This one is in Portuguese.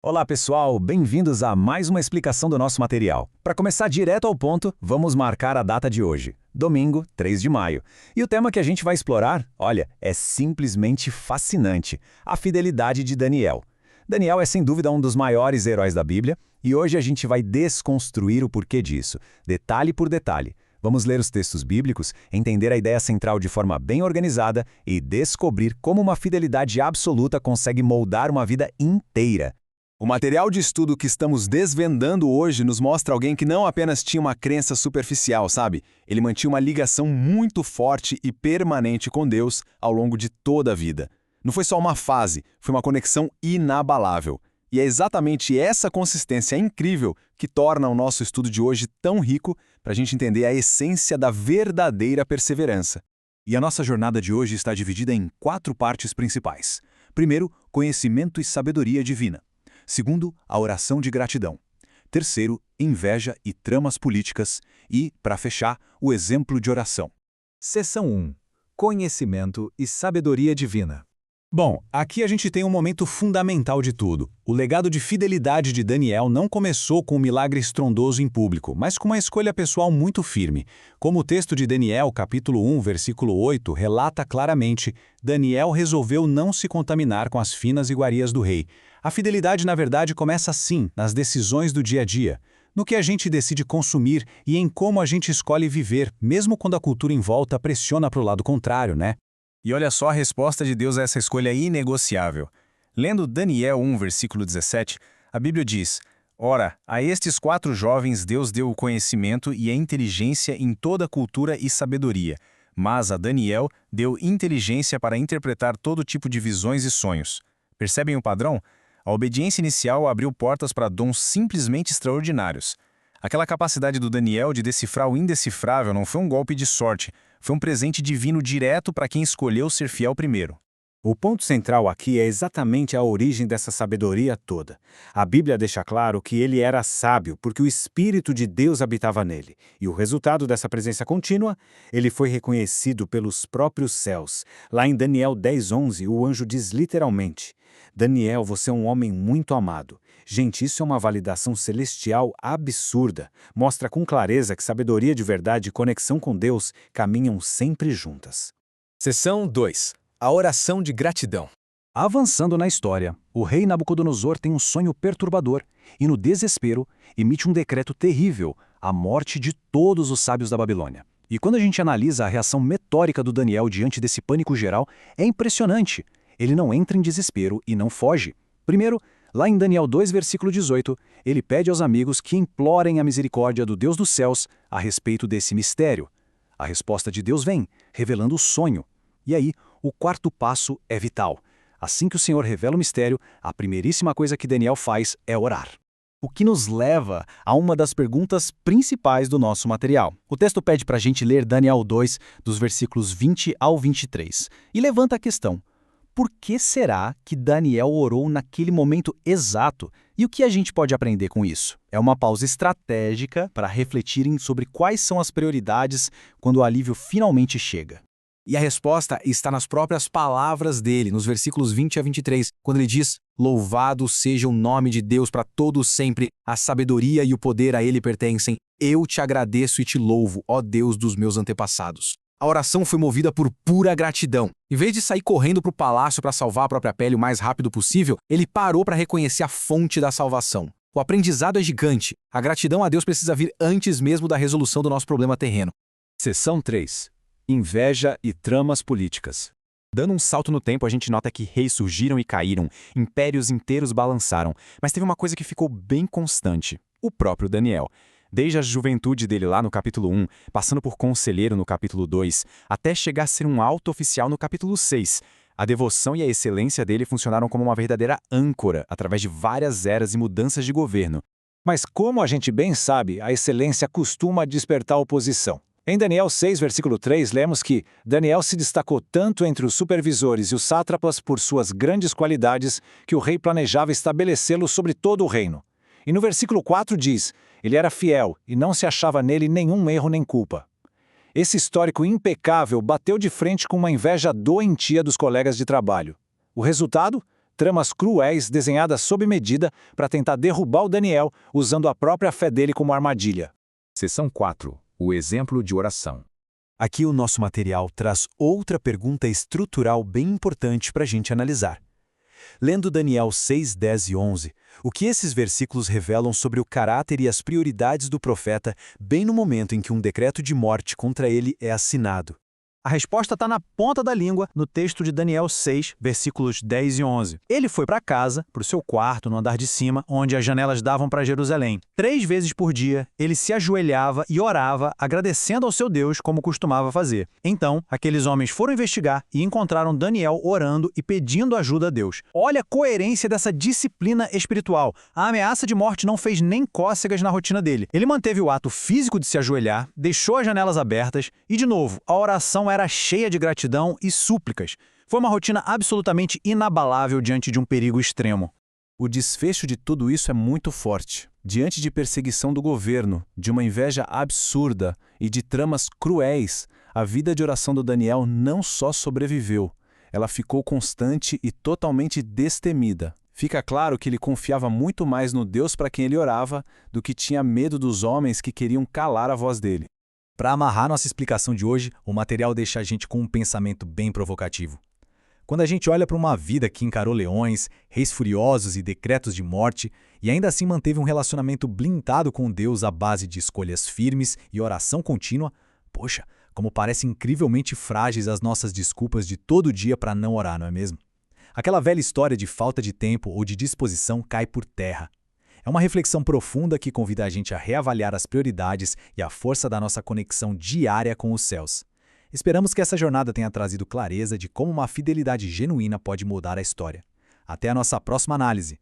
Olá pessoal, bem-vindos a mais uma explicação do nosso material. Para começar direto ao ponto, vamos marcar a data de hoje, domingo, 3 de maio. E o tema que a gente vai explorar, olha, é simplesmente fascinante, a fidelidade de Daniel. Daniel é sem dúvida um dos maiores heróis da Bíblia, e hoje a gente vai desconstruir o porquê disso, detalhe por detalhe. Vamos ler os textos bíblicos, entender a ideia central de forma bem organizada e descobrir como uma fidelidade absoluta consegue moldar uma vida inteira. O material de estudo que estamos desvendando hoje nos mostra alguém que não apenas tinha uma crença superficial, sabe? Ele mantinha uma ligação muito forte e permanente com Deus ao longo de toda a vida. Não foi só uma fase, foi uma conexão inabalável. E é exatamente essa consistência incrível que torna o nosso estudo de hoje tão rico para a gente entender a essência da verdadeira perseverança. E a nossa jornada de hoje está dividida em 4 partes principais. Primeiro, conhecimento e sabedoria divina. Segundo, a oração de gratidão. Terceiro, inveja e tramas políticas. E, para fechar, o exemplo de oração. Seção 1. Conhecimento e sabedoria divina. Bom, aqui a gente tem um momento fundamental de tudo. O legado de fidelidade de Daniel não começou com um milagre estrondoso em público, mas com uma escolha pessoal muito firme. Como o texto de Daniel, capítulo 1, versículo 8, relata claramente, Daniel resolveu não se contaminar com as finas iguarias do rei. A fidelidade, na verdade, começa assim, nas decisões do dia a dia. No que a gente decide consumir e em como a gente escolhe viver, mesmo quando a cultura em volta pressiona para o lado contrário, né? E olha só a resposta de Deus a essa escolha inegociável. Lendo Daniel 1, versículo 17, a Bíblia diz: Ora, a estes 4 jovens Deus deu o conhecimento e a inteligência em toda cultura e sabedoria, mas a Daniel deu inteligência para interpretar todo tipo de visões e sonhos. Percebem o padrão? A obediência inicial abriu portas para dons simplesmente extraordinários. Aquela capacidade do Daniel de decifrar o indecifrável não foi um golpe de sorte, foi um presente divino direto para quem escolheu ser fiel primeiro. O ponto central aqui é exatamente a origem dessa sabedoria toda. A Bíblia deixa claro que ele era sábio porque o Espírito de Deus habitava nele. E o resultado dessa presença contínua, ele foi reconhecido pelos próprios céus. Lá em Daniel 10:11, o anjo diz literalmente: Daniel, você é um homem muito amado. Gente, isso é uma validação celestial absurda. Mostra com clareza que sabedoria de verdade e conexão com Deus caminham sempre juntas. Seção 2. A oração de gratidão. Avançando na história, o rei Nabucodonosor tem um sonho perturbador e, no desespero, emite um decreto terrível, a morte de todos os sábios da Babilônia. E quando a gente analisa a reação metódica do Daniel diante desse pânico geral, é impressionante. Ele não entra em desespero e não foge. Primeiro, lá em Daniel 2, versículo 18, ele pede aos amigos que implorem a misericórdia do Deus dos céus a respeito desse mistério. A resposta de Deus vem, revelando o sonho. E aí, o quarto passo é vital. Assim que o Senhor revela o mistério, a primeiríssima coisa que Daniel faz é orar. O que nos leva a uma das perguntas principais do nosso material. O texto pede para a gente ler Daniel 2, dos versículos 20 ao 23, e levanta a questão: por que será que Daniel orou naquele momento exato? E o que a gente pode aprender com isso? É uma pausa estratégica para refletirem sobre quais são as prioridades quando o alívio finalmente chega. E a resposta está nas próprias palavras dele, nos versículos 20 a 23, quando ele diz: Louvado seja o nome de Deus para todos sempre, a sabedoria e o poder a ele pertencem. Eu te agradeço e te louvo, ó Deus dos meus antepassados. A oração foi movida por pura gratidão. Em vez de sair correndo para o palácio para salvar a própria pele o mais rápido possível, ele parou para reconhecer a fonte da salvação. O aprendizado é gigante. A gratidão a Deus precisa vir antes mesmo da resolução do nosso problema terreno. Seção 3. Inveja e tramas políticas. Dando um salto no tempo, a gente nota que reis surgiram e caíram, impérios inteiros balançaram, mas teve uma coisa que ficou bem constante: o próprio Daniel. Desde a juventude dele lá no capítulo 1, passando por conselheiro no capítulo 2, até chegar a ser um alto oficial no capítulo 6, a devoção e a excelência dele funcionaram como uma verdadeira âncora através de várias eras e mudanças de governo. Mas como a gente bem sabe, a excelência costuma despertar oposição. Em Daniel 6, versículo 3, lemos que Daniel se destacou tanto entre os supervisores e os sátrapas por suas grandes qualidades que o rei planejava estabelecê-lo sobre todo o reino. E no versículo 4 diz: ele era fiel e não se achava nele nenhum erro nem culpa. Esse histórico impecável bateu de frente com uma inveja doentia dos colegas de trabalho. O resultado? tramas cruéis desenhadas sob medida para tentar derrubar o Daniel, usando a própria fé dele como armadilha. Seção 4. O exemplo de oração. Aqui o nosso material traz outra pergunta estrutural bem importante para a gente analisar. Lendo Daniel 6, 10 e 11, o que esses versículos revelam sobre o caráter e as prioridades do profeta bem no momento em que um decreto de morte contra ele é assinado? A resposta está na ponta da língua, no texto de Daniel 6, versículos 10 e 11. Ele foi para casa, para o seu quarto, no andar de cima, onde as janelas davam para Jerusalém. 3 vezes por dia, ele se ajoelhava e orava, agradecendo ao seu Deus, como costumava fazer. Então, aqueles homens foram investigar e encontraram Daniel orando e pedindo ajuda a Deus. Olha a coerência dessa disciplina espiritual. A ameaça de morte não fez nem cócegas na rotina dele. Ele manteve o ato físico de se ajoelhar, deixou as janelas abertas e, de novo, a oração era cheia de gratidão e súplicas. Foi uma rotina absolutamente inabalável diante de um perigo extremo. O desfecho de tudo isso é muito forte. Diante de perseguição do governo, de uma inveja absurda e de tramas cruéis, a vida de oração do Daniel não só sobreviveu, ela ficou constante e totalmente destemida. Fica claro que ele confiava muito mais no Deus para quem ele orava do que tinha medo dos homens que queriam calar a voz dele. Para amarrar nossa explicação de hoje, o material deixa a gente com um pensamento bem provocativo. Quando a gente olha para uma vida que encarou leões, reis furiosos e decretos de morte, e ainda assim manteve um relacionamento blindado com Deus à base de escolhas firmes e oração contínua, poxa, como parecem incrivelmente frágeis as nossas desculpas de todo dia para não orar, não é mesmo? Aquela velha história de falta de tempo ou de disposição cai por terra. É uma reflexão profunda que convida a gente a reavaliar as prioridades e a força da nossa conexão diária com os céus. Esperamos que essa jornada tenha trazido clareza de como uma fidelidade genuína pode mudar a história. Até a nossa próxima análise.